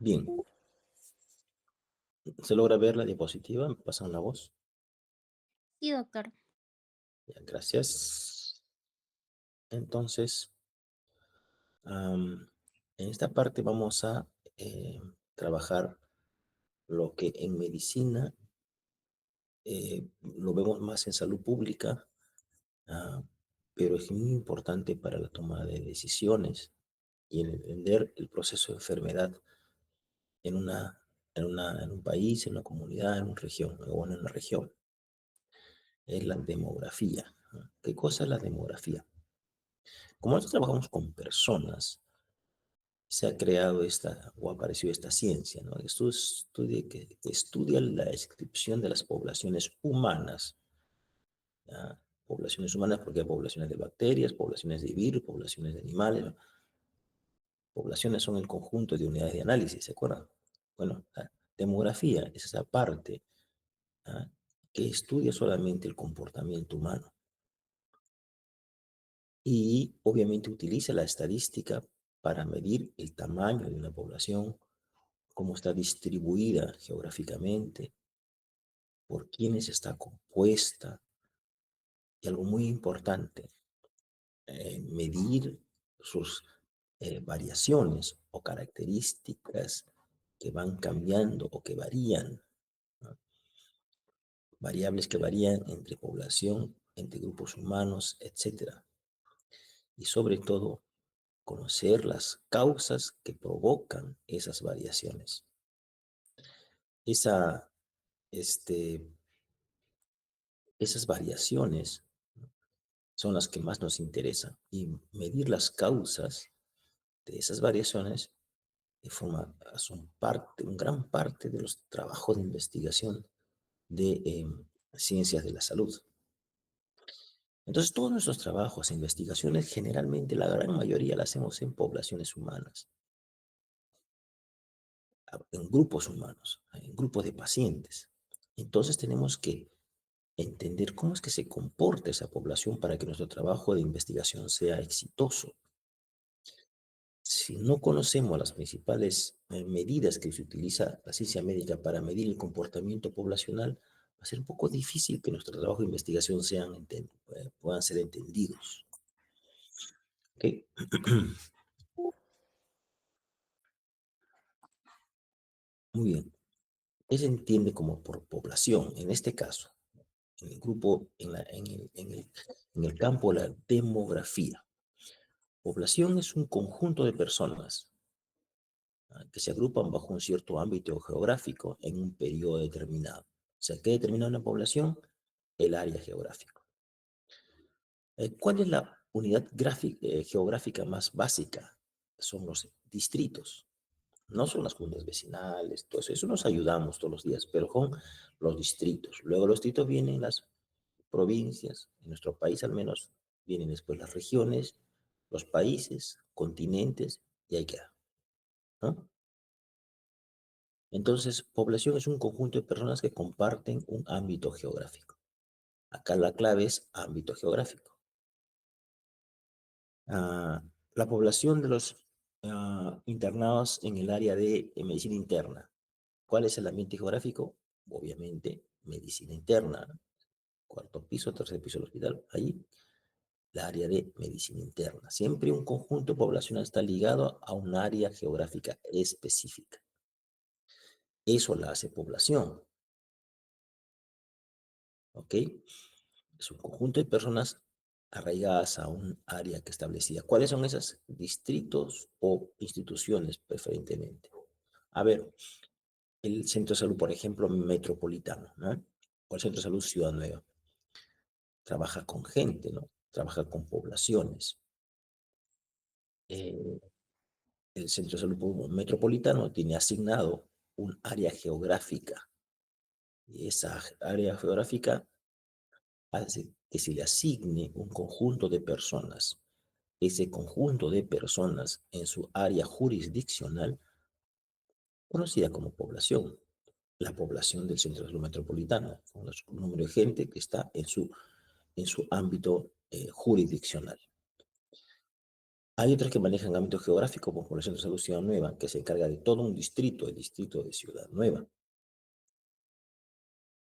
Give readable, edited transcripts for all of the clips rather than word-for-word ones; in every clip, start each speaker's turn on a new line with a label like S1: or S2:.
S1: Bien, ¿se logra ver la diapositiva? ¿Me pasan la voz?
S2: Sí, doctor.
S1: Ya, gracias. Entonces, en esta parte vamos a trabajar lo que en medicina lo vemos más en salud pública, ah, pero es muy importante para la toma de decisiones y en entender el proceso de enfermedad en en un país, en una comunidad, en una región, o en una región. Es la demografía, ¿no? ¿Qué cosa es la demografía? Como nosotros trabajamos con personas, se ha creado esta, o apareció esta ciencia, ¿no? Esto estudia, que estudia la descripción de las poblaciones humanas, ¿ya? Poblaciones humanas porque hay poblaciones de bacterias, poblaciones de virus, poblaciones de animales, ¿no? Poblaciones son el conjunto de unidades de análisis, ¿se acuerdan? Bueno, la demografía es esa parte, ¿ah? Que estudia solamente el comportamiento humano y obviamente utiliza la estadística para medir el tamaño de una población, cómo está distribuida geográficamente, por quiénes está compuesta y algo muy importante, medir sus variaciones o características que van cambiando o que varían, ¿no? Variables que varían entre población, entre grupos humanos, etcétera. Y sobre todo, conocer las causas que provocan esas variaciones. Esa, este, esas variaciones, ¿no?, son las que más nos interesan y medir las causas de esas variaciones son parte, un gran parte de los trabajos de investigación de ciencias de la salud. Entonces, todos nuestros trabajos e investigaciones, generalmente la gran mayoría las hacemos en poblaciones humanas, en grupos humanos, en grupos de pacientes. Entonces, tenemos que entender cómo es que se comporta esa población para que nuestro trabajo de investigación sea exitoso. Si no conocemos las principales medidas que se utiliza la ciencia médica para medir el comportamiento poblacional, va a ser un poco difícil que nuestro trabajo de investigación puedan ser entendidos. ¿Ok? Muy bien. ¿Qué se entiende como por población? En este caso, en el grupo, en el campo de la demografía. Población es un conjunto de personas, que se agrupan bajo un cierto ámbito geográfico en un periodo determinado. O sea, ¿qué determina una población? El área geográfica. ¿Cuál es la unidad geográfica más básica? Son los distritos. No son las juntas vecinales, todo eso. Eso nos ayudamos todos los días, pero con los distritos. Luego los distritos vienen las provincias, en nuestro país al menos, vienen después las regiones, los países, continentes, y ahí queda, ¿no? Entonces, población es un conjunto de personas que comparten un ámbito geográfico. Acá la clave es ámbito geográfico. Ah, la población de los internados en el área de medicina interna. ¿Cuál es el ambiente geográfico? Obviamente, medicina interna, ¿no? Cuarto piso, tercer piso del hospital. Ahí, la área de medicina interna. Siempre un conjunto poblacional está ligado a un área geográfica específica. Eso la hace población, ¿ok? Es un conjunto de personas arraigadas a un área que establecida. ¿Cuáles son esos distritos o instituciones preferentemente? A ver, el centro de salud, por ejemplo, metropolitano, ¿no? O el centro de salud Ciudad Nueva. Trabaja con gente, ¿no? Trabaja con poblaciones. Eh, el centro de salud metropolitano tiene asignado un área geográfica y esa área geográfica hace que se le asigne un conjunto de personas. Ese conjunto de personas en su área jurisdiccional, conocida como población, la población del centro de salud metropolitano, con el número de gente que está en su ámbito jurisdiccional. Hay otras que manejan ámbito geográfico, como por el Centro de Salud Ciudad Nueva, que se encarga de todo un distrito, el distrito de Ciudad Nueva.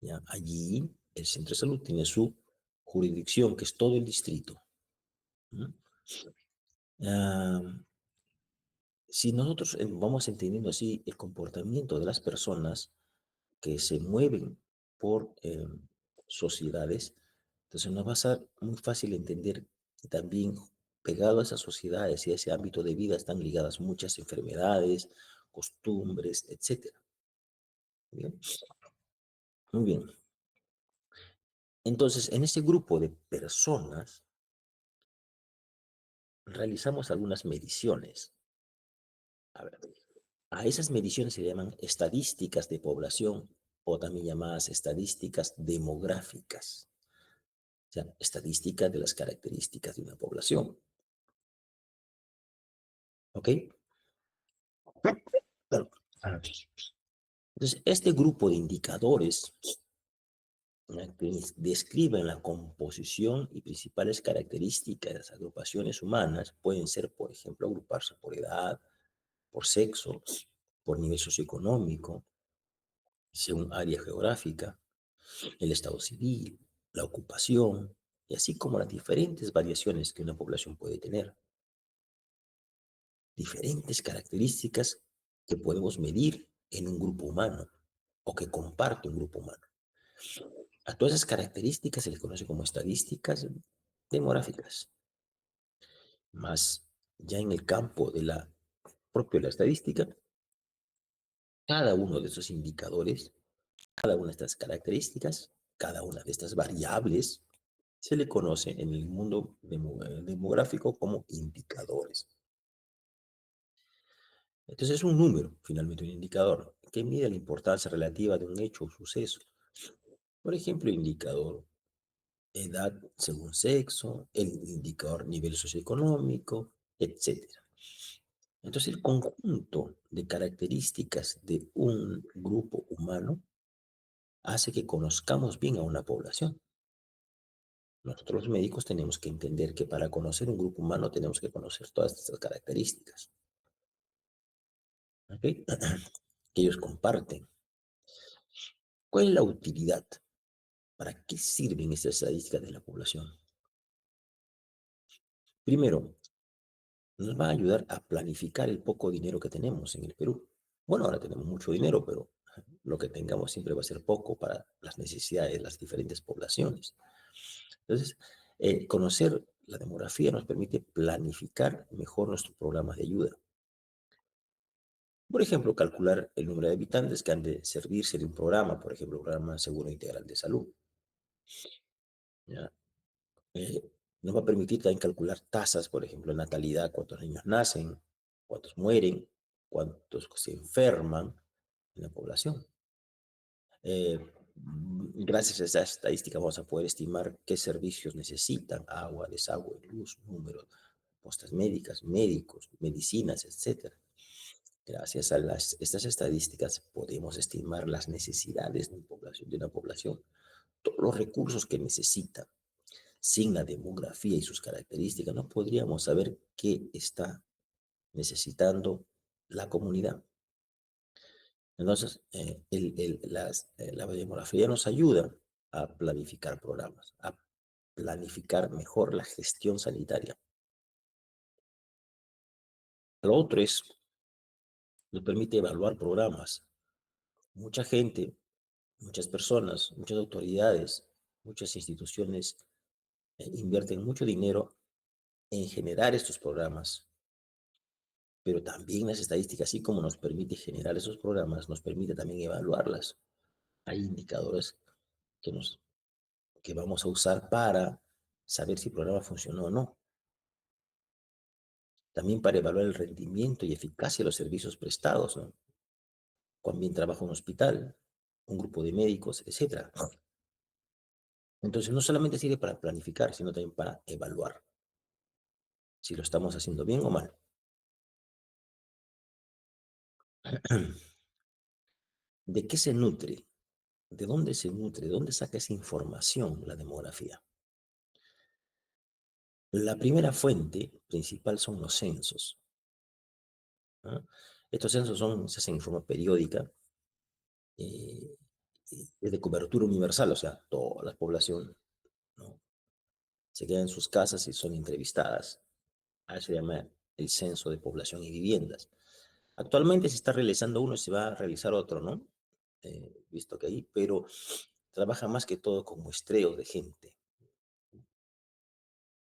S1: ¿Ya? Allí el Centro de Salud tiene su jurisdicción, que es todo el distrito. ¿Mm? Ah, si nosotros vamos entendiendo así el comportamiento de las personas que se mueven por sociedades, entonces nos va a ser muy fácil entender que también pegado a esas sociedades y a ese ámbito de vida están ligadas muchas enfermedades, costumbres, etcétera. ¿Bien? Muy bien. Entonces, en ese grupo de personas realizamos algunas mediciones. A ver, a esas mediciones se llaman estadísticas de población o también llamadas estadísticas demográficas, o sea, estadísticas de las características de una población. ¿Ok? Claro. Entonces, este grupo de indicadores que describen la composición y principales características de las agrupaciones humanas pueden ser, por ejemplo, agruparse por edad, por sexo, por nivel socioeconómico, según área geográfica, el estado civil, la ocupación, y así como las diferentes variaciones que una población puede tener, diferentes características que podemos medir en un grupo humano o que comparte un grupo humano. A todas esas características se les conoce como estadísticas demográficas, más ya en el campo de la propia la estadística, cada uno de esos indicadores, cada una de estas características, cada una de estas variables se le conoce en el mundo demográfico como indicadores. Entonces es un número, finalmente un indicador, que mide la importancia relativa de un hecho o suceso. Por ejemplo, el indicador edad según sexo, el indicador nivel socioeconómico, etcétera. Entonces, el conjunto de características de un grupo humano hace que conozcamos bien a una población. Nosotros los médicos tenemos que entender que para conocer un grupo humano tenemos que conocer todas estas características, ¿ok? Que ellos comparten. ¿Cuál es la utilidad? ¿Para qué sirven estas estadísticas de la población? Primero, nos va a ayudar a planificar el poco dinero que tenemos en el Perú. Bueno, ahora tenemos mucho dinero, pero lo que tengamos siempre va a ser poco para las necesidades de las diferentes poblaciones. Entonces, conocer la demografía nos permite planificar mejor nuestros programas de ayuda. Por ejemplo, calcular el número de habitantes que han de servirse de un programa, por ejemplo, un programa seguro integral de salud. ¿Ya? Eh, Nos va a permitir también calcular tasas, por ejemplo, natalidad, cuántos niños nacen, cuántos mueren, cuántos se enferman en la población. Gracias a esa estadística vamos a poder estimar qué servicios necesitan, agua, desagüe, luz, números, postas médicas, médicos, medicinas, etcétera. Gracias a estas estadísticas podemos estimar las necesidades de una población, todos los recursos que necesita. Sin la demografía y sus características, no podríamos saber qué está necesitando la comunidad. Entonces, la demografía nos ayuda a planificar programas, a planificar mejor la gestión sanitaria. Lo otro es, nos permite evaluar programas. Mucha gente, muchas personas, muchas autoridades, muchas instituciones invierten mucho dinero en generar estos programas, pero también las estadísticas, así como nos permite generar esos programas, nos permite también evaluarlas. Hay indicadores que, que vamos a usar para saber si el programa funcionó o no. También para evaluar el rendimiento y eficacia de los servicios prestados, ¿no? Cuán bien trabaja un hospital, un grupo de médicos, etcétera. Entonces, no solamente sirve para planificar, sino también para evaluar si lo estamos haciendo bien o mal. ¿De qué se nutre? ¿De dónde se nutre? ¿De dónde saca esa información la demografía? La primera fuente principal son los censos, ¿no? Estos censos se hacen en forma periódica, eh, es de cobertura universal, o sea, toda la población, ¿no? Se quedan en sus casas y son entrevistadas. A eso se llama el censo de población y viviendas. Actualmente se está realizando uno y se va a realizar otro, ¿no? Visto que ahí, pero trabaja más que todo con muestreo de gente.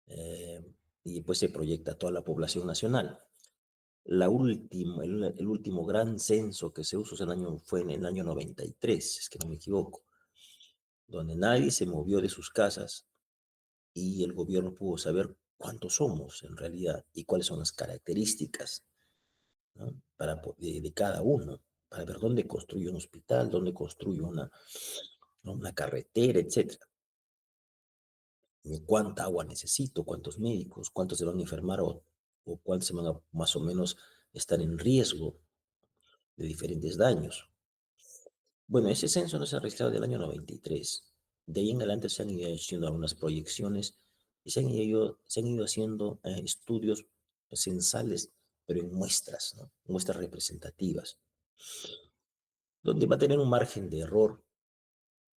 S1: eh, y pues se proyecta a toda la población nacional. El último gran censo que se usó fue en el año 93, es que no me equivoco, donde nadie se movió de sus casas y el gobierno pudo saber cuántos somos en realidad y cuáles son las características, ¿no? De cada uno, para ver dónde construye un hospital, dónde construye una carretera, etcétera. Cuánta agua necesito, cuántos médicos, cuántos se van a enfermar o cuántos se van a más o menos estar en riesgo de diferentes daños. Bueno, ese censo no se ha registrado del año 93. De ahí en adelante se han ido haciendo algunas proyecciones y se han ido haciendo estudios censales, pero en muestras, ¿no? Muestras representativas, donde va a tener un margen de error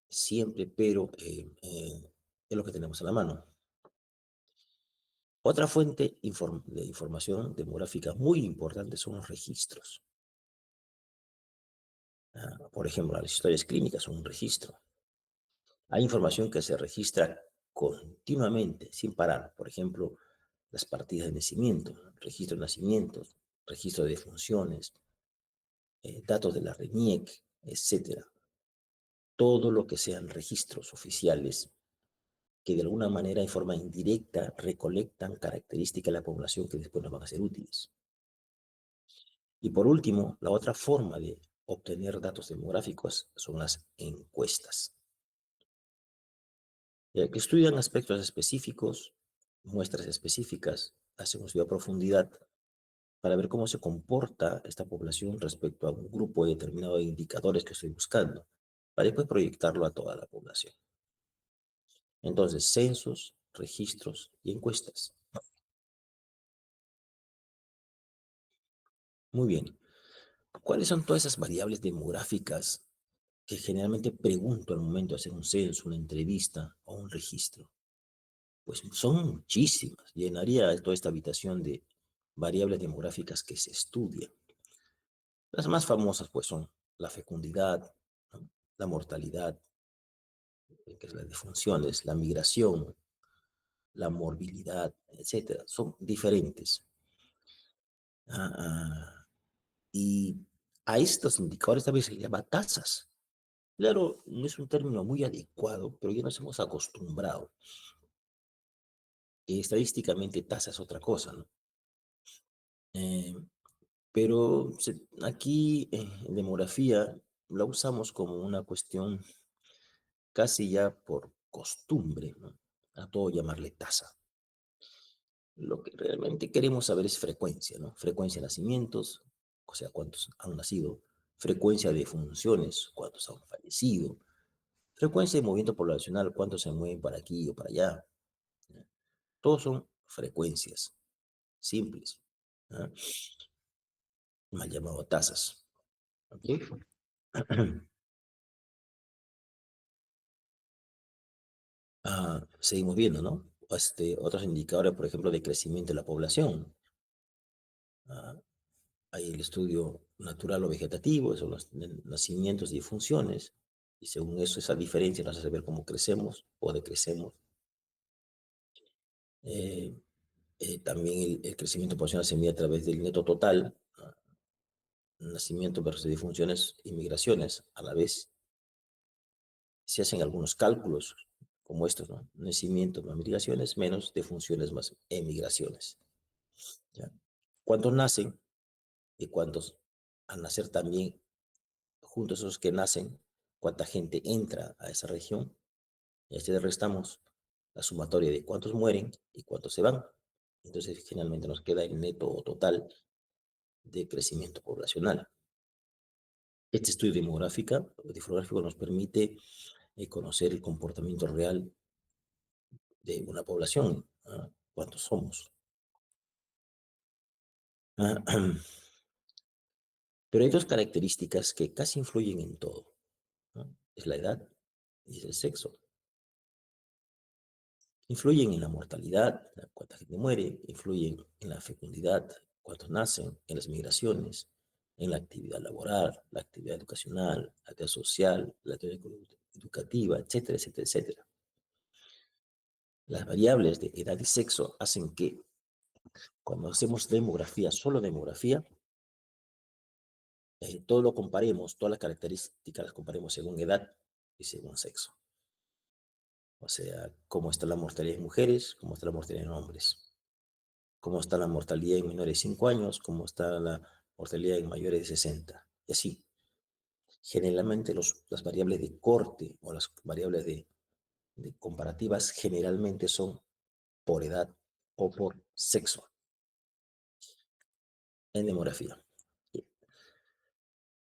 S1: siempre, pero es lo que tenemos a la mano. Otra fuente de información demográfica muy importante son los registros. Por ejemplo, las historias clínicas son un registro. Hay información que se registra continuamente, sin parar. Por ejemplo, las partidas de nacimiento, registro de nacimientos, registro de defunciones, datos de la RENIEC, etcétera. Todo lo que sean registros oficiales que de alguna manera, en forma indirecta, recolectan características de la población que después nos van a ser útiles. Y por último, la otra forma de obtener datos demográficos son las encuestas, que estudian aspectos específicos, muestras específicas, hacen un estudio a profundidad para ver cómo se comporta esta población respecto a un grupo determinado de indicadores que estoy buscando, para después proyectarlo a toda la población. Entonces, censos, registros y encuestas. Muy bien. ¿Cuáles son todas esas variables demográficas que generalmente pregunto al momento de hacer un censo, una entrevista o un registro? Pues son muchísimas. Llenaría toda esta habitación de variables demográficas que se estudian. Las más famosas, pues, son la fecundidad, ¿no? La mortalidad, que es las defunciones, la migración, la morbilidad, etcétera. Son diferentes. Ah, ah, y a estos indicadores también se les llama tasas. Claro, no es un término muy adecuado, pero ya nos hemos acostumbrado. Estadísticamente, tasa es otra cosa, ¿no? Eh, pero aquí en demografía la usamos como una cuestión casi ya por costumbre, ¿no? A todo llamarle tasa. Lo que realmente queremos saber es frecuencia, ¿no? Frecuencia de nacimientos, o sea, cuántos han nacido, frecuencia de funciones, cuántos han fallecido, frecuencia de movimiento poblacional, cuántos se mueven para aquí o para allá. ¿Ya? Todos son frecuencias simples, ¿ya? Mal llamado tasas. ¿Ok? Seguimos viendo, ¿no? Otros indicadores, por ejemplo, de crecimiento de la población. Ah, Hay el estudio natural o vegetativo, son los nacimientos y funciones, y según eso, esa diferencia nos hace ver cómo crecemos o decrecemos. Eh, También el crecimiento poblacional se mide a través del neto total, nacimiento versus defunciones y migraciones. A la vez, se hacen algunos cálculos como estos, ¿no? Nacimiento más migraciones, menos defunciones más emigraciones. ¿Ya? ¿Cuántos nacen y cuántos al nacer también, juntos esos que nacen, cuánta gente entra a esa región? Y así le restamos la sumatoria de cuántos mueren y cuántos se van. Entonces, generalmente nos queda el neto o total de crecimiento poblacional. Este estudio demográfico nos permite conocer el comportamiento real de una población, ¿ah? cuántos somos. Pero hay dos características que casi influyen en todo, ¿no? Es la edad y es el sexo. Influyen en la mortalidad, cuánta gente muere, influyen en la fecundidad, cuántos nacen, en las migraciones, en la actividad laboral, la actividad educacional, la actividad social, la actividad educativa, etcétera, etcétera, etcétera. Las variables de edad y sexo hacen que cuando hacemos demografía, solo demografía, todo lo comparemos, todas las características las comparemos según edad y según sexo. O sea, cómo está la mortalidad en mujeres, cómo está la mortalidad en hombres, cómo está la mortalidad en menores de 5 años, cómo está la mortalidad en mayores de 60. Y así, generalmente las variables de corte o las variables de comparativas generalmente son por edad o por sexo en demografía.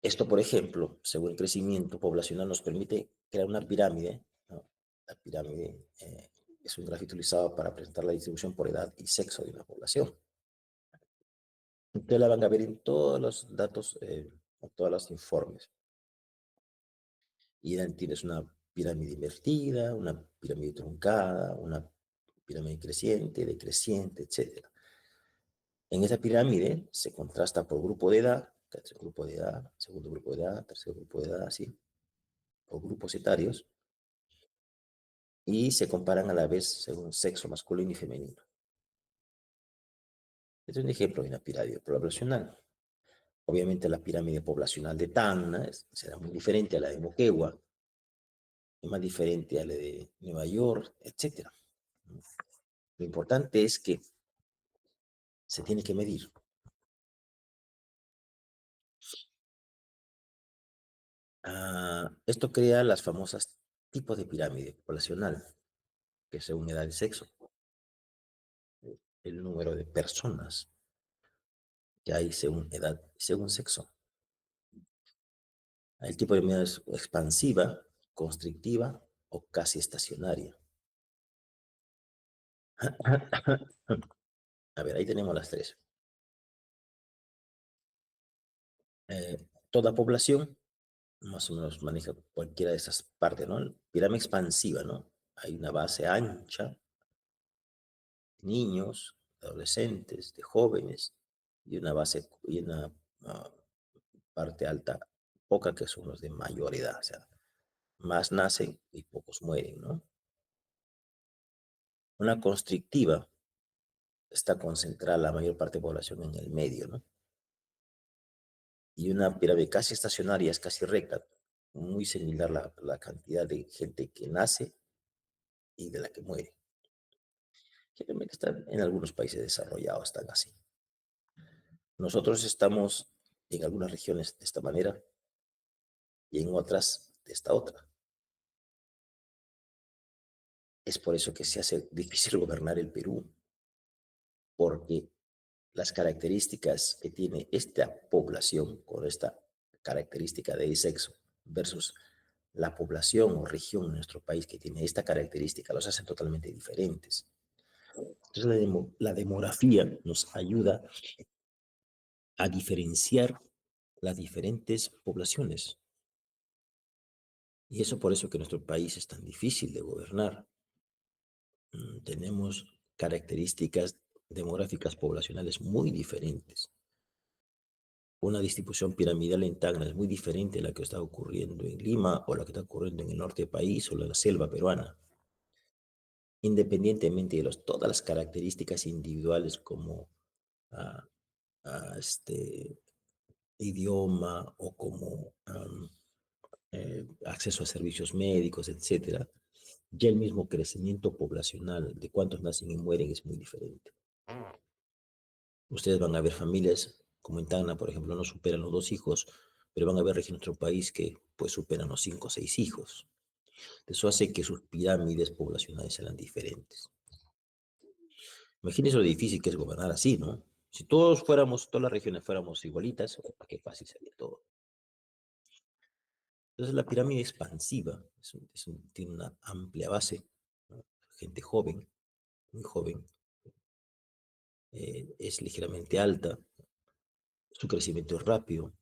S1: Esto, por ejemplo, según el crecimiento poblacional, nos permite crear una pirámide, ¿no? La pirámide es un gráfico utilizado para presentar la distribución por edad y sexo de una población. Ustedes la van a ver en todos los datos, en todos los informes. Y tienes una pirámide invertida, una pirámide truncada, una pirámide creciente, decreciente, etc. En esa pirámide se contrasta por grupo de edad, tercer grupo de edad, segundo grupo de edad, tercer grupo de edad, así, o grupos etarios, y se comparan a la vez según sexo masculino y femenino. Este es un ejemplo de una pirámide poblacional. Obviamente la pirámide poblacional de Tacna será muy diferente a la de Moquegua, es más diferente a la de Nueva York, etc. Lo importante es que se tiene que medir. Esto crea las famosas tipos de pirámide poblacional, que según edad y sexo, el número de personas que hay según edad y según sexo. El tipo de pirámide es expansiva, constrictiva o casi estacionaria. A ver, ahí tenemos las tres. Toda población más o menos maneja cualquiera de esas partes, ¿no? Pirámide expansiva, ¿no? Hay una base ancha, de niños, de adolescentes, de jóvenes, y una base y una parte alta, poca, que son los de mayor edad, o sea, más nacen y pocos mueren, ¿no? Una constrictiva está concentrada la mayor parte de población en el medio, ¿no? Y una pirámide casi estacionaria es casi recta, muy similar la cantidad de gente que nace y de la que muere. Generalmente están en algunos países desarrollados, están así. Nosotros estamos en algunas regiones de esta manera y en otras de esta otra. Es por eso que se hace difícil gobernar el Perú, porque las características que tiene esta población con esta característica de sexo versus la población o región en nuestro país que tiene esta característica los hacen totalmente diferentes. Entonces la demografía nos ayuda a diferenciar las diferentes poblaciones. Y eso por eso que nuestro país es tan difícil de gobernar. Tenemos características demográficas poblacionales muy diferentes. Una distribución piramidal en Tacna es muy diferente a la que está ocurriendo en Lima o la que está ocurriendo en el norte del país o en la selva peruana. Independientemente de todas las características individuales como ah, idioma o como acceso a servicios médicos, etcétera, ya el mismo crecimiento poblacional de cuántos nacen y mueren es muy diferente. Ustedes van a ver familias como en Tacna, por ejemplo, no superan los 2 hijos, pero van a ver regiones de nuestro país que pues superan los 5 o 6 hijos. Eso hace que sus pirámides poblacionales sean diferentes. Imagínense lo difícil que es gobernar así, ¿no? Si todos fuéramos, todas las regiones fuéramos igualitas, qué fácil sería todo. Entonces la pirámide expansiva tiene una amplia base, ¿no? Gente joven, muy joven, es ligeramente alta, su crecimiento es rápido,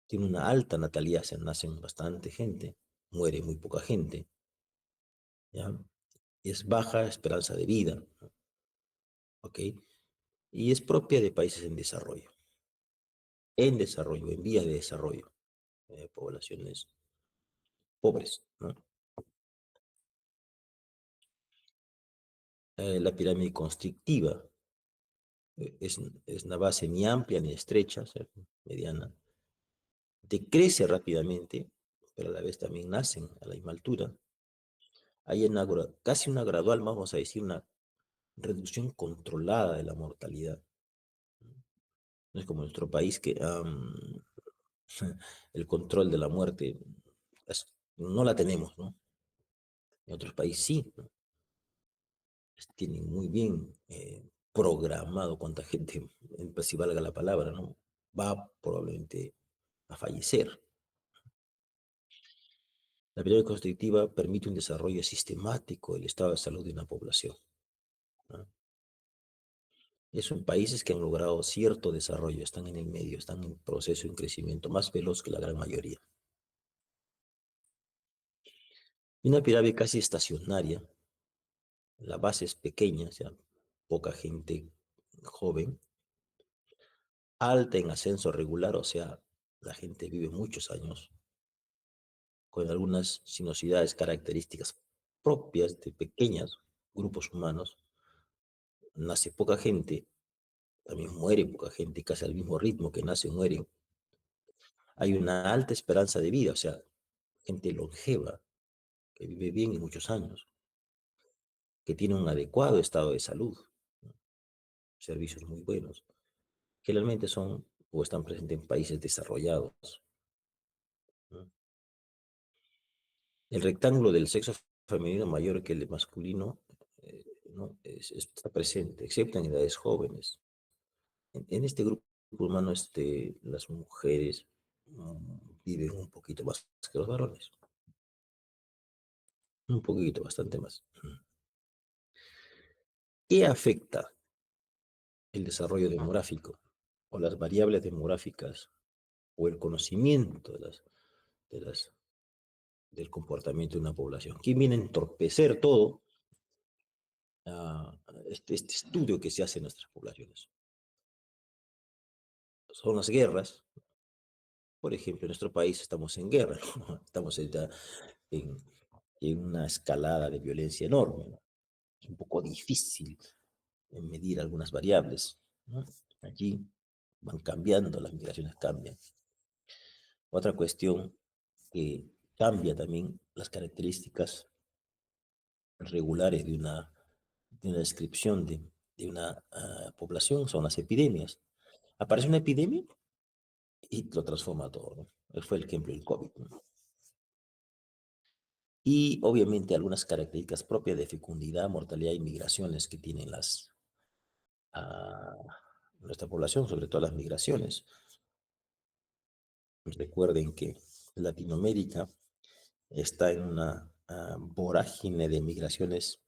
S1: tiene una alta natalidad, se nacen bastante gente, muere muy poca gente, ¿ya? Es baja esperanza de vida, ¿ok? Y es propia de países en desarrollo, en vías de desarrollo, poblaciones pobres, ¿no? La pirámide constrictiva es una base ni amplia ni estrecha, o sea, mediana, decrece rápidamente, pero a la vez también nacen a la misma altura. Hay casi una gradual, vamos a decir, una reducción controlada de la mortalidad. No es como en nuestro país que el control de la muerte no la tenemos, ¿no? En otros países sí, ¿no? Tienen muy bien programado cuánta gente, pues, si valga la palabra, ¿no? Va probablemente a fallecer. La pirámide constrictiva permite un desarrollo sistemático del estado de salud de una población, ¿no? Son países que han logrado cierto desarrollo, están en el medio, están en proceso de crecimiento más veloz que la gran mayoría. Y una pirámide casi estacionaria, la base es pequeña, o sea, poca gente joven, alta en ascenso regular, o sea, la gente vive muchos años, con algunas sinuosidades características propias de pequeños grupos humanos. Nace poca gente, también muere poca gente, casi al mismo ritmo que nace, muere. Hay una alta esperanza de vida, o sea, gente longeva, que vive bien y muchos años, que tiene un adecuado estado de salud, ¿no? Servicios muy buenos, generalmente son o están presentes en países desarrollados, ¿no? El rectángulo del sexo femenino mayor que el masculino, ¿no? Está presente, excepto en edades jóvenes. En este grupo humano, las mujeres viven un poquito más que los varones, un poquito, bastante más. ¿Qué afecta el desarrollo demográfico o las variables demográficas o el conocimiento de las, del comportamiento de una población? ¿Quién viene a entorpecer todo este estudio que se hace en nuestras poblaciones? Son las guerras. Por ejemplo, en nuestro país estamos en guerra, ¿no? Estamos en, en una escalada de violencia enorme, ¿no? Es un poco difícil medir algunas variables, ¿no? Aquí van cambiando, las migraciones cambian. Otra cuestión que cambia también las características regulares de una descripción de una población son las epidemias. Aparece una epidemia y lo transforma todo, ¿no? Fue el ejemplo del COVID, ¿no? Y obviamente algunas características propias de fecundidad, mortalidad y migraciones que tienen uh, nuestra población, sobre todo las migraciones. Recuerden que Latinoamérica está en una vorágine de migraciones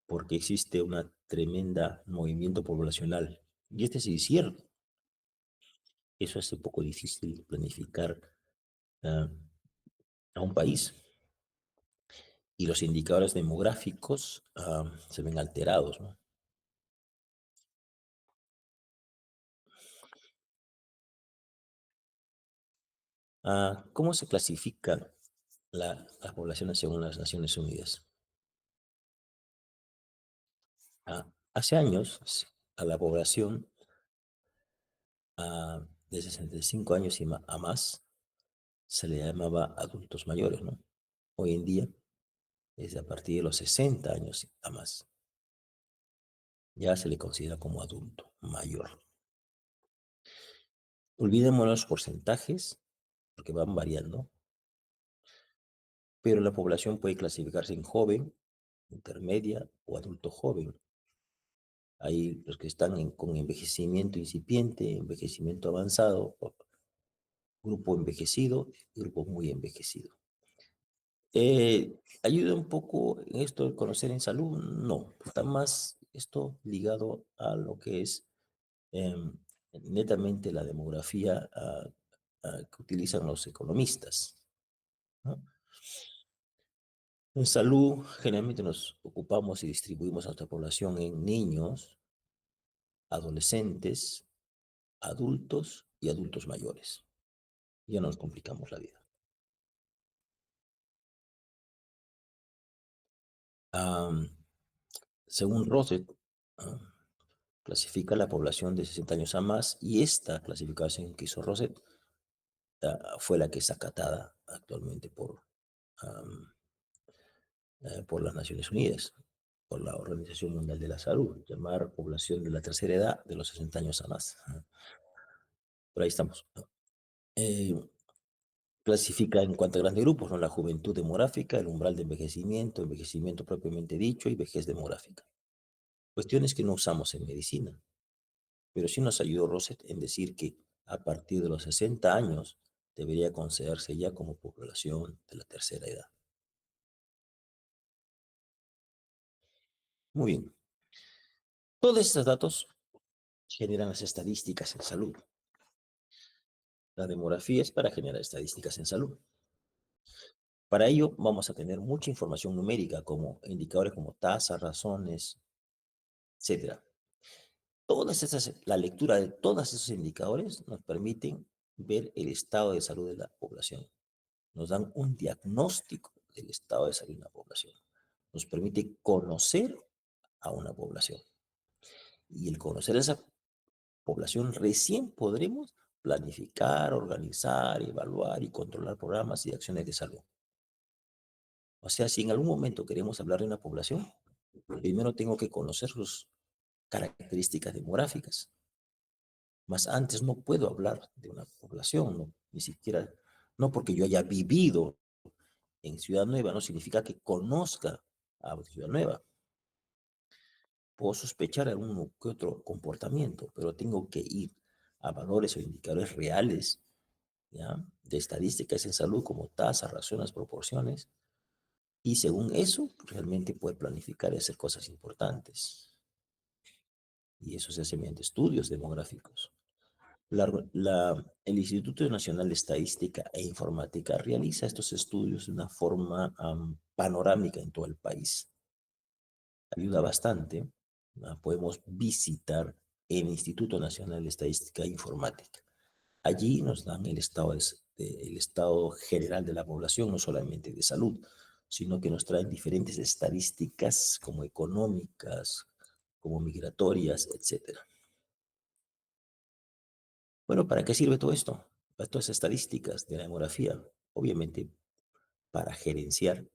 S1: porque existe una tremenda movimiento poblacional. Y este sí es cierto. Eso hace poco difícil planificar uh, a un país. Y los indicadores demográficos se ven alterados, ¿no? ¿Cómo se clasifican las poblaciones según las Naciones Unidas? Hace años, a la población de 65 años a más se le llamaba adultos mayores, ¿no? Hoy en día es a partir de los 60 años a más. Ya se le considera como adulto mayor. Olvidemos los porcentajes, porque van variando, pero la población puede clasificarse en joven, intermedia o adulto joven. Hay los que están con envejecimiento incipiente, envejecimiento avanzado, grupo envejecido y grupo muy envejecido. ¿Ayuda un poco en esto de conocer en salud? No, está más Esto ligado a lo que es netamente la demografía que utilizan los economistas, ¿no? En salud, generalmente nos ocupamos y distribuimos a nuestra población en niños, adolescentes, adultos y adultos mayores. Ya nos complicamos la vida. Am, Según Rosset, ah, clasifica la población de 60 años a más y esta clasificación que hizo Rosset fue la que es acatada actualmente am, por las Naciones Unidas, por la Organización Mundial de la Salud, llamar población de la tercera edad de los 60 años a más. Por ahí estamos. Eh, Clasifica en cuanto a grandes grupos, ¿no? La juventud demográfica, el umbral de envejecimiento, envejecimiento propiamente dicho y vejez demográfica. Cuestiones que no usamos en medicina, pero sí nos ayudó Rosset en decir que a partir de los 60 años debería considerarse ya como población de la tercera edad. Muy bien. Todos estos datos generan las estadísticas en salud. La demografía es para generar estadísticas en salud. Para ello vamos a tener mucha información numérica como indicadores como tasas, razones, etcétera. La lectura de todos esos indicadores nos permiten ver el estado de salud de la población. Nos dan un diagnóstico del estado de salud de la población. Nos permite conocer a una población. Y el conocer a esa población recién podremos planificar, organizar, evaluar y controlar programas y acciones de salud. O sea, si en algún momento queremos hablar de una población, primero tengo que conocer sus características demográficas. Más antes no puedo hablar de una población, no, ni siquiera, no porque yo haya vivido en Ciudad Nueva, no significa que conozca a Ciudad Nueva. Puedo sospechar algún que otro comportamiento, pero tengo que ir a valores o indicadores reales, ¿ya? De estadísticas en salud como tasas, razones, proporciones, y según eso, realmente poder planificar y hacer cosas importantes. Y eso se hace mediante estudios demográficos. El Instituto Nacional de Estadística e Informática realiza estos estudios de una forma panorámica en todo el país. Ayuda bastante. Podemos visitar el Instituto Nacional de Estadística e Informática. Allí nos dan el estado general de la población, no solamente de salud, sino que nos traen diferentes estadísticas como económicas, como migratorias, etcétera. Bueno, ¿para qué sirve todo esto? Para todas estas estadísticas de la demografía, obviamente para gerenciar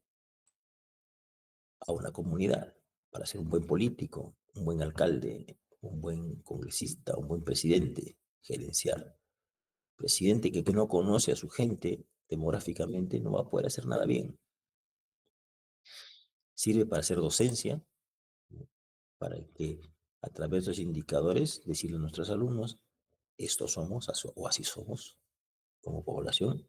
S1: a una comunidad, para ser un buen político, un buen alcalde, un buen congresista, un buen presidente, gerenciar. Presidente que no conoce a su gente demográficamente no va a poder hacer nada bien. Sirve para hacer docencia, para que a través de los indicadores decirle a nuestros alumnos, estos somos o así somos como población.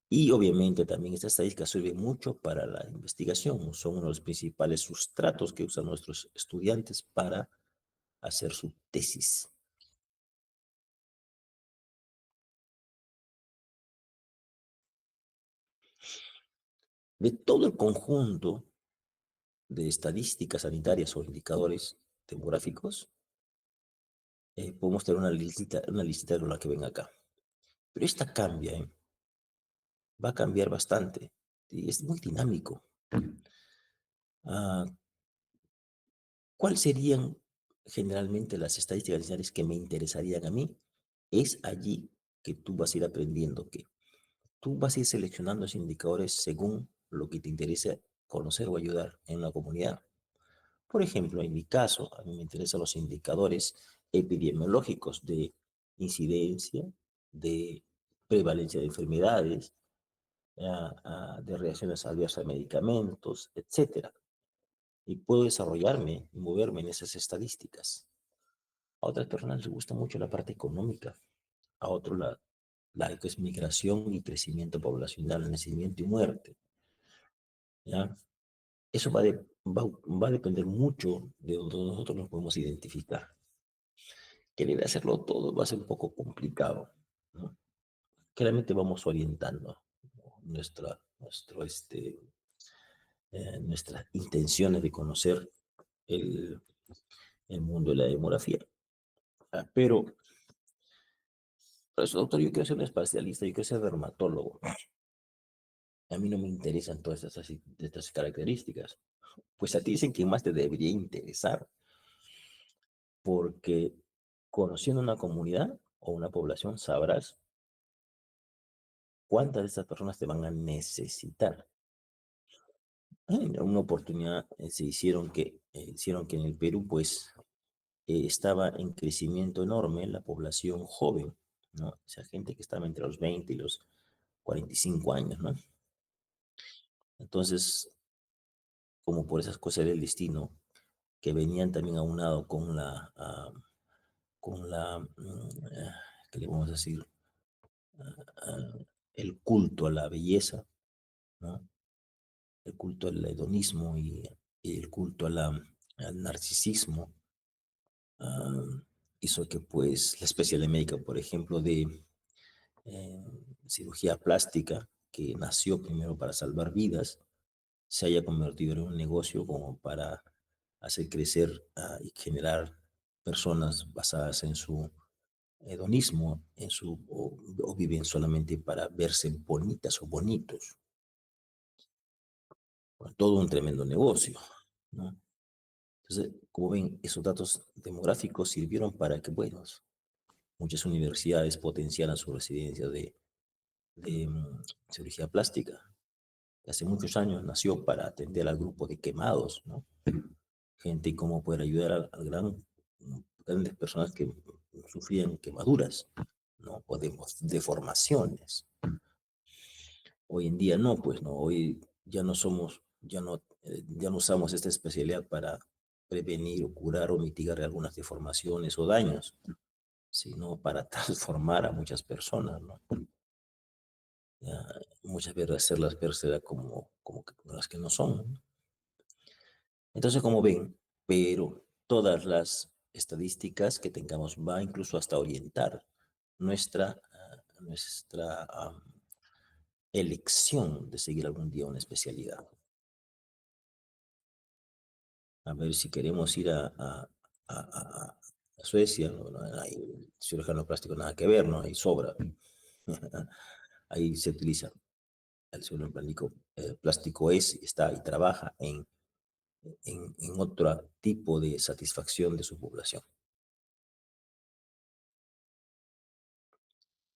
S1: Y obviamente también esta estadística sirve mucho para la investigación. Son uno de los principales sustratos que usan nuestros estudiantes para hacer su tesis. De todo el conjunto de estadísticas sanitarias o indicadores demográficos, podemos tener una listita con la que ven acá. Pero esta cambia, va a cambiar bastante y es muy dinámico. Ah, ¿Cuáles serían generalmente las estadísticas necesarias que me interesarían a mí? Es allí que tú vas a ir aprendiendo que tú vas a ir seleccionando esos indicadores según lo que te interese conocer o ayudar en la comunidad. Por ejemplo, en mi caso, a mí me interesan los indicadores epidemiológicos de incidencia, de prevalencia de enfermedades, de reacciones adversas a medicamentos, etcétera. Y puedo desarrollarme y moverme en esas estadísticas. A otras personas les gusta mucho la parte económica, a otros la que es migración y crecimiento poblacional, nacimiento y muerte, ¿ya? Eso va va a depender mucho de donde nosotros nos podemos identificar. Querer hacerlo todo va a ser un poco complicado, ¿no? Claramente vamos orientando, ¿no? Nuestras intenciones de conocer el, el mundo de la demografía. Pero, pues, doctor, yo quiero ser un especialista, yo quiero ser dermatólogo. A mí no me interesan todas estas características. Pues a ti dicen que más te debería interesar, porque conociendo una comunidad o una población sabrás cuántas de estas personas te van a necesitar. En una oportunidad hicieron que en el Perú, pues, estaba en crecimiento enorme la población joven, ¿no? O sea, gente que estaba entre los 20 y los 45 años, ¿no? Entonces, como por esas cosas del destino, que venían también aunado con ¿qué le vamos a decir? Ah, el culto a la belleza, ¿no? El culto al hedonismo y el culto al narcisismo, ah, hizo que pues la especialidad médica, por ejemplo, de eh, cirugía plástica, que nació primero para salvar vidas, se haya convertido en un negocio como para hacer crecer y generar personas basadas en su hedonismo, o viven solamente para verse bonitas o bonitos. Bueno, todo un tremendo negocio, ¿no? Entonces, como ven, esos datos demográficos sirvieron para que, bueno, muchas universidades potenciaran su residencia de cirugía plástica. Hace muchos años nació para atender al grupo de quemados, ¿no? Gente y cómo poder ayudar a grandes personas que sufrían quemaduras, ¿no? O deformaciones. Hoy en día no, pues no, hoy ya no usamos esta especialidad para prevenir o curar o mitigar algunas deformaciones o daños, sino para transformar a muchas personas, ¿no? Ya, muchas veces hacerlas verse como las que no son, ¿no? Entonces, como ven, pero todas las estadísticas que tengamos va incluso hasta orientar nuestra elección de seguir algún día una especialidad. A ver si queremos ir a Suecia, no, no hay cirujano plástico nada que ver, ¿no? Ahí sobra. Ahí se utiliza el cirujano plástico está y trabaja en otro tipo de satisfacción de su población.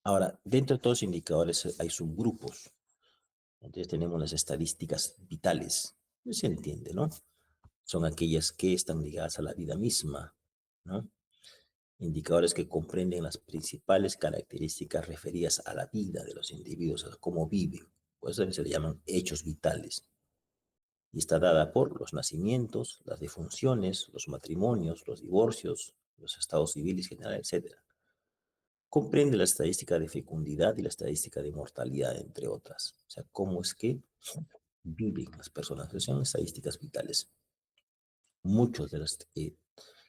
S1: Ahora, dentro de todos los indicadores hay subgrupos. Entonces tenemos las estadísticas vitales. Se entiende, ¿no? Son aquellas que están ligadas a la vida misma, ¿no? Indicadores que comprenden las principales características referidas a la vida de los individuos, a cómo viven. Por eso también se le llaman hechos vitales. Y está dada por los nacimientos, las defunciones, los matrimonios, los divorcios, los estados civiles generales, etc. Comprende la estadística de fecundidad y la estadística de mortalidad, entre otras. O sea, cómo es que viven las personas. Esas son estadísticas vitales. Muchos de las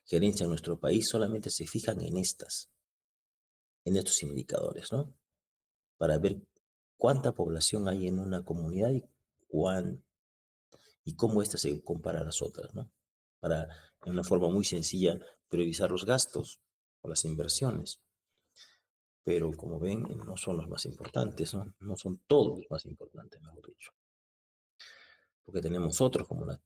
S1: gerencias en nuestro país solamente se fijan en estos indicadores, ¿no? Para ver cuánta población hay en una comunidad y cómo ésta se compara a las otras, ¿no? Para, de una forma muy sencilla, priorizar los gastos o las inversiones. Pero como ven, no son los más importantes, ¿no? No son todos los más importantes, mejor dicho. Porque tenemos otros, como la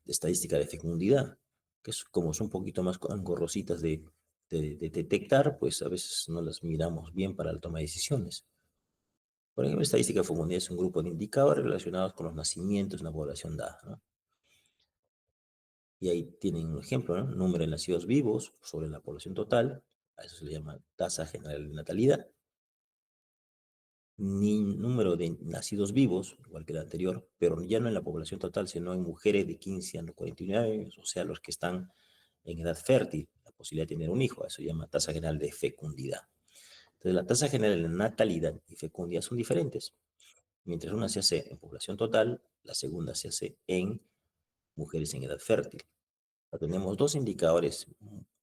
S1: estadística de fecundidad, que es, como son un poquito más engorrositas de detectar, pues a veces no las miramos bien para la toma de decisiones. Por ejemplo, estadística de fecundidad es un grupo de indicadores relacionados con los nacimientos en la población dada, ¿no? Y ahí tienen un ejemplo, ¿no? Número de nacidos vivos sobre la población total, a eso se le llama tasa general de natalidad. Ni número de nacidos vivos, igual que el anterior, pero ya no en la población total, sino en mujeres de 15 a 49 años, o sea, los que están en edad fértil, la posibilidad de tener un hijo, eso se llama tasa general de fecundidad. Entonces, la tasa general de natalidad y fecundidad son diferentes. Mientras una se hace en población total, la segunda se hace en mujeres en edad fértil. Tenemos dos indicadores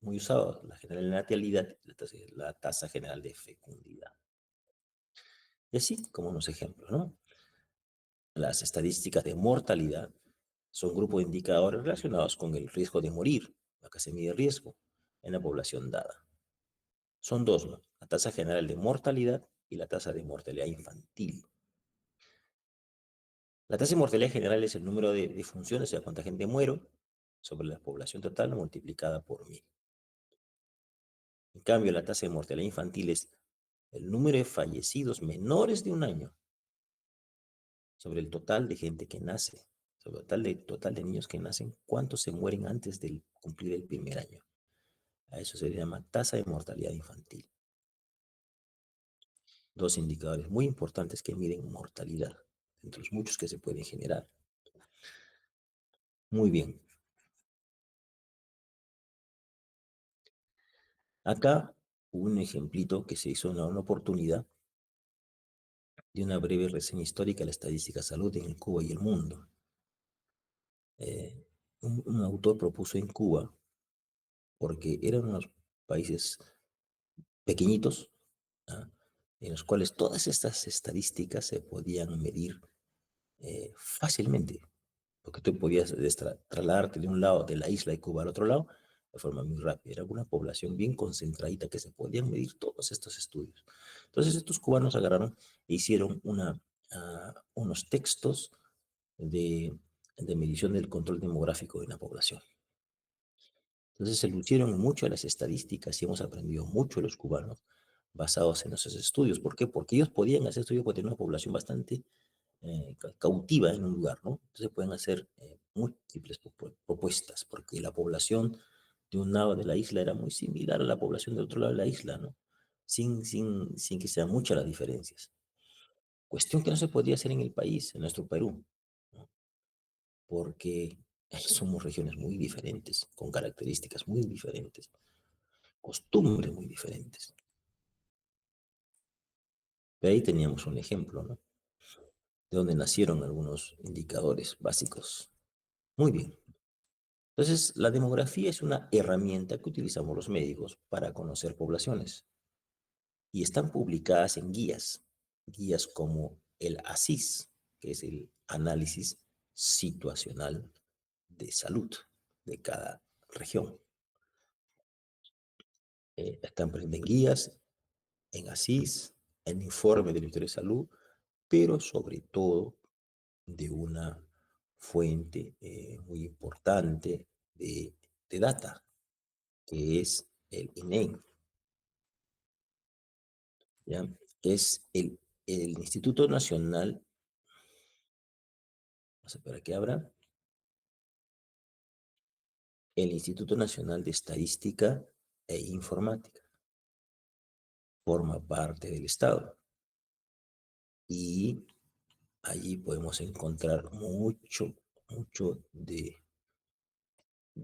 S1: muy usados, la general de natalidad y la tasa general de fecundidad. Y así como unos ejemplos, ¿no? Las estadísticas de mortalidad son grupos de indicadores relacionados con el riesgo de morir, la que se mide el riesgo en la población dada. Son dos, ¿no? La tasa general de mortalidad y la tasa de mortalidad infantil. La tasa de mortalidad general es el número de funciones, o sea, cuánta gente muere sobre la población total multiplicada por 1000. En cambio, la tasa de mortalidad infantil es el número de fallecidos menores de un año sobre el total de gente que nace, sobre el total de niños que nacen, cuántos se mueren antes de cumplir el primer año. A eso se le llama tasa de mortalidad infantil. Dos indicadores muy importantes que miden mortalidad, entre los muchos que se pueden generar. Muy bien. Acá un ejemplito que se hizo en una oportunidad de una breve reseña histórica de la estadística de salud en Cuba y el mundo. Un autor propuso en Cuba, porque eran unos países pequeñitos, ¿ah? En los cuales todas estas estadísticas se podían medir fácilmente, porque tú podías trasladarte de un lado de la isla de Cuba al otro lado de forma muy rápida. Era una población bien concentradita que se podían medir todos estos estudios. Entonces estos cubanos agarraron e hicieron unos textos de, de medición del control demográfico de la población. Entonces se lucieron mucho las estadísticas y hemos aprendido mucho los cubanos basados en esos estudios. ¿Por qué? Porque ellos podían hacer estudios porque tener una población bastante cautiva en un lugar, ¿no? Entonces pueden hacer múltiples propuestas, porque la población de un lado de la isla era muy similar a la población del otro lado de la isla, ¿no? Sin que sean muchas las diferencias. Cuestión que no se podía hacer en el país, en nuestro Perú, ¿no? Porque somos regiones muy diferentes, con características muy diferentes, costumbres muy diferentes. De ahí teníamos un ejemplo, ¿no? De donde nacieron algunos indicadores básicos. Muy bien. Entonces, la demografía es una herramienta que utilizamos los médicos para conocer poblaciones y están publicadas en guías como el ASIS, que es el análisis situacional de salud de cada región. Están presentes en guías, en ASIS, en informe del Ministerio de Salud, pero sobre todo de una fuente muy importante de data, que es el INEI, ¿ya? Es el Instituto Nacional, vamos a esperar que abra, el Instituto Nacional de Estadística e Informática. Forma parte del Estado y allí podemos encontrar mucho de,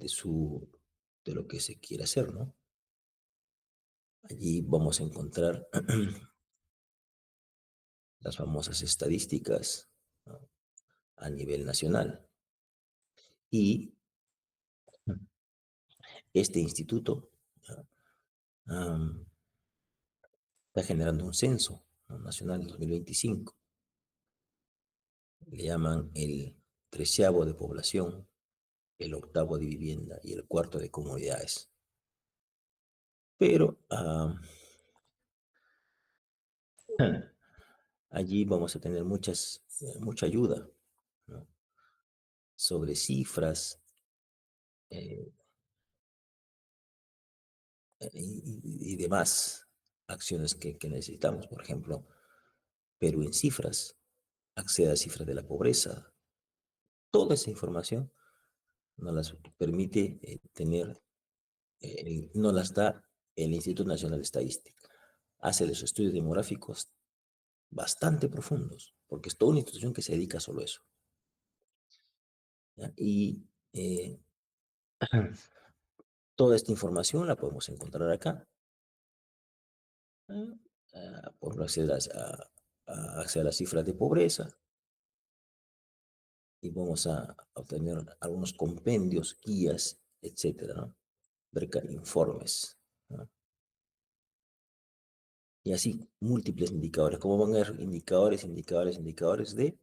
S1: su, de lo que se quiere hacer, ¿no? Allí vamos a encontrar las famosas estadísticas, ¿no? A nivel nacional. Y este instituto, ¿no? Está generando un censo, ¿no?, nacional en 2025. Le llaman el 13º de población, el 8º de vivienda y el 4º de comunidades. Pero allí vamos a tener mucha ayuda, ¿no?, sobre cifras eh, y demás acciones que necesitamos. Por ejemplo, Perú en cifras, accede a cifras de la pobreza. Toda esa información nos las permite tener, nos las da el Instituto Nacional de Estadística. Hace los estudios demográficos bastante profundos, porque es toda una institución que se dedica solo a eso, ¿ya? Y toda esta información la podemos encontrar acá. ¿Eh? Podemos acceder a las cifras de pobreza, y vamos a obtener algunos compendios, guías, etcétera, ¿no? Informes, ¿no? Y así, múltiples indicadores. ¿Cómo van a ser indicadores, indicadores, indicadores de,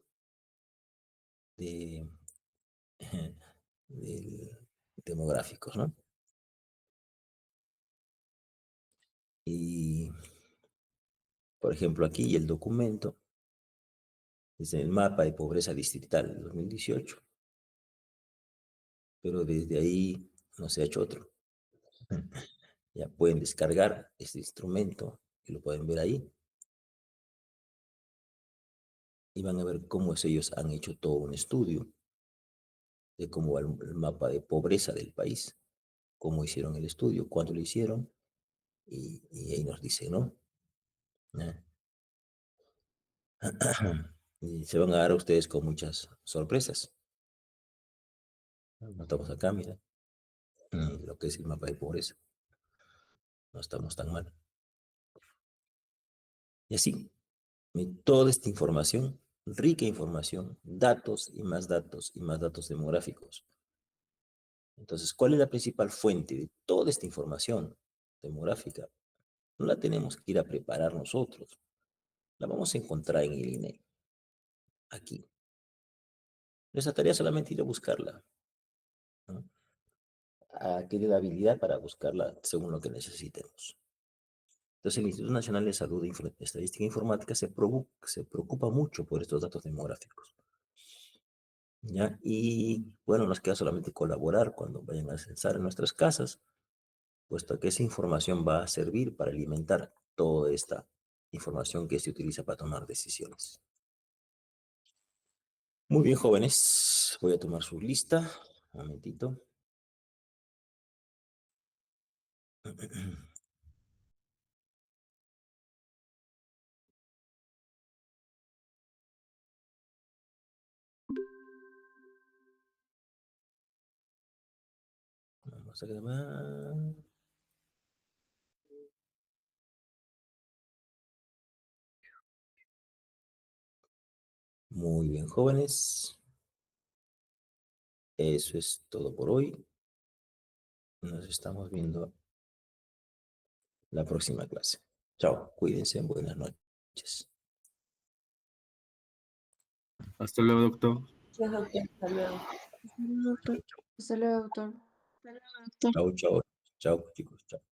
S1: demográficos, ¿no? Y, por ejemplo, aquí el documento es el mapa de pobreza distrital del 2018, pero desde ahí no se ha hecho otro. Ya pueden descargar este instrumento y lo pueden ver ahí y van a ver cómo ellos han hecho todo un estudio de cómo va el mapa de pobreza del país, cómo hicieron el estudio, cuándo lo hicieron y ahí nos dice, ¿no? ¿Eh? Y se van a dar a ustedes con muchas sorpresas. Notamos acá, mira, lo que es el mapa de pobreza. No estamos tan mal. Y así, toda esta información, rica información, datos y más datos demográficos. Entonces, ¿cuál es la principal fuente de toda esta información demográfica? No la tenemos que ir a preparar nosotros. La vamos a encontrar en el INE, aquí. Nuestra tarea es solamente ir a buscarla, ¿no? A que dé la habilidad para buscarla según lo que necesitemos. Entonces, el Instituto Nacional de Salud e Estadística e Informática se preocupa mucho por estos datos demográficos, ¿ya? Y bueno, nos queda solamente colaborar cuando vayan a censar en nuestras casas, puesto que esa información va a servir para alimentar toda esta información que se utiliza para tomar decisiones. Muy bien, jóvenes, voy a tomar su lista. Un momentito. Vamos a grabar. Muy bien, jóvenes. Eso es todo por hoy. Nos estamos viendo la próxima clase. Chao, cuídense, buenas noches.
S3: Hasta luego, doctor.
S4: Hasta luego.
S2: Hasta luego, doctor.
S4: Hasta luego, doctor.
S1: Chao, chao, chao, chicos, chao.